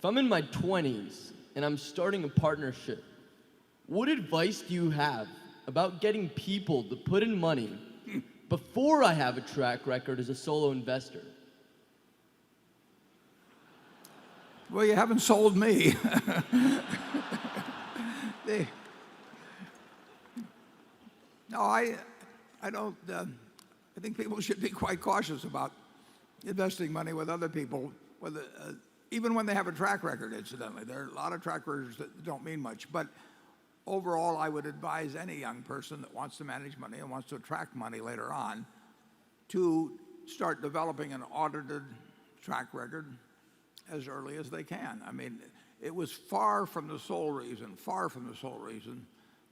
if I'm in my 20s and I'm starting a partnership, what advice do you have about getting people to put in money before I have a track record as a solo investor? Well, you haven't sold me. The- no, I don't. I think people should be quite cautious about investing money with other people, even when they have a track record. Incidentally, there are a lot of track records that don't mean much. But overall, I would advise any young person that wants to manage money and wants to attract money later on to start developing an audited track record as early as they can. I mean, it was far from the sole reason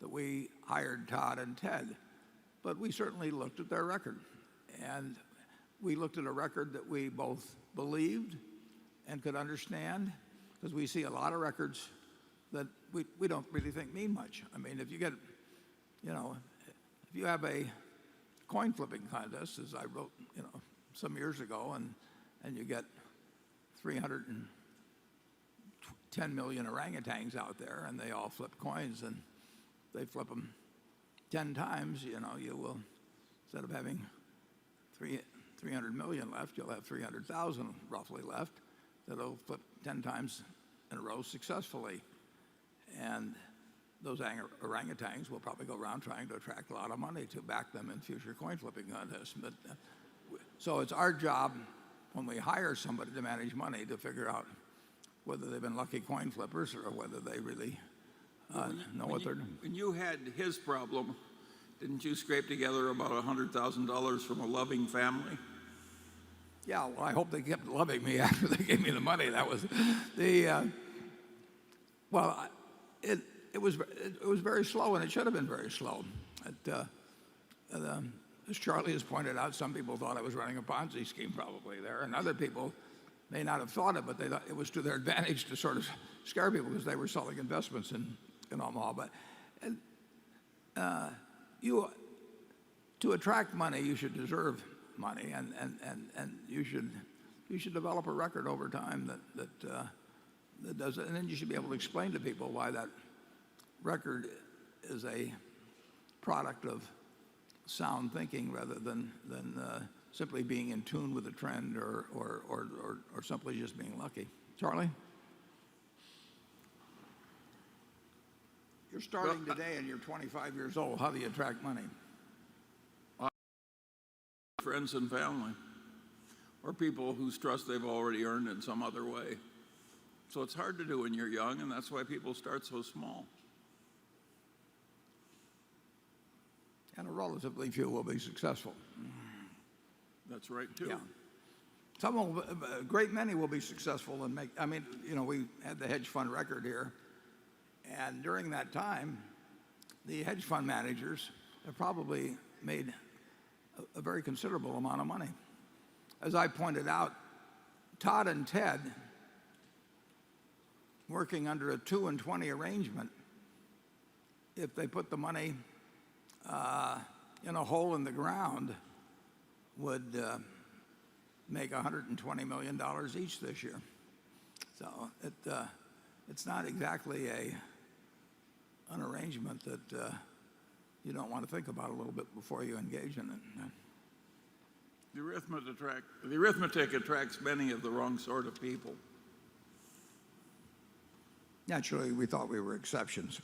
that we hired Todd and Ted. But we certainly looked at their record. And we looked at a record that we both believed and could understand, because we see a lot of records that we don't really think mean much. I mean, if you get, if you have a coin flipping contest, as I wrote, some years ago, and you get 310 million orangutans out there, and they all flip coins, and they flip them 10 times, you will, instead of having 300 million left, you'll have 300,000 roughly left that'll flip 10 times in a row successfully. And those orangutans will probably go around trying to attract a lot of money to back them in future coin flipping contests. But, so it's our job when we hire somebody to manage money to figure out whether they've been lucky coin flippers or whether they really know what they're doing. When you had his problem, didn't you scrape together about $100,000 from a loving family? Yeah, well, I hope they kept loving me after they gave me the money. That was the well, it was very slow, and it should have been very slow. As Charlie has pointed out, some people thought I was running a Ponzi scheme probably there, and other people may not have thought it, but they thought it was to their advantage to sort of scare people because they were selling investments in Omaha. But to attract money, you should deserve money, and you should develop a record over time that does it, and then you should be able to explain to people why that record is a product of sound thinking rather than simply being in tune with the trend or simply just being lucky. Charlie? You're starting today and you're 25 years old. How do you attract money? Friends and family, or people whose trust they've already earned in some other way. So it's hard to do when you're young, and that's why people start so small. And a relatively few will be successful. That's right, too. Yeah. A great many will be successful and make, I mean, we had the hedge fund record here, and during that time, the hedge fund managers have probably made a very considerable amount of money. As I pointed out, Todd and Ted, working under a 2 and 20 arrangement, if they put the money in a hole in the ground, would make $120 million each this year. So it's not exactly an arrangement that you don't want to think about a little bit before you engage in it. The arithmetic attracts many of the wrong sort of people. Naturally, we thought we were exceptions.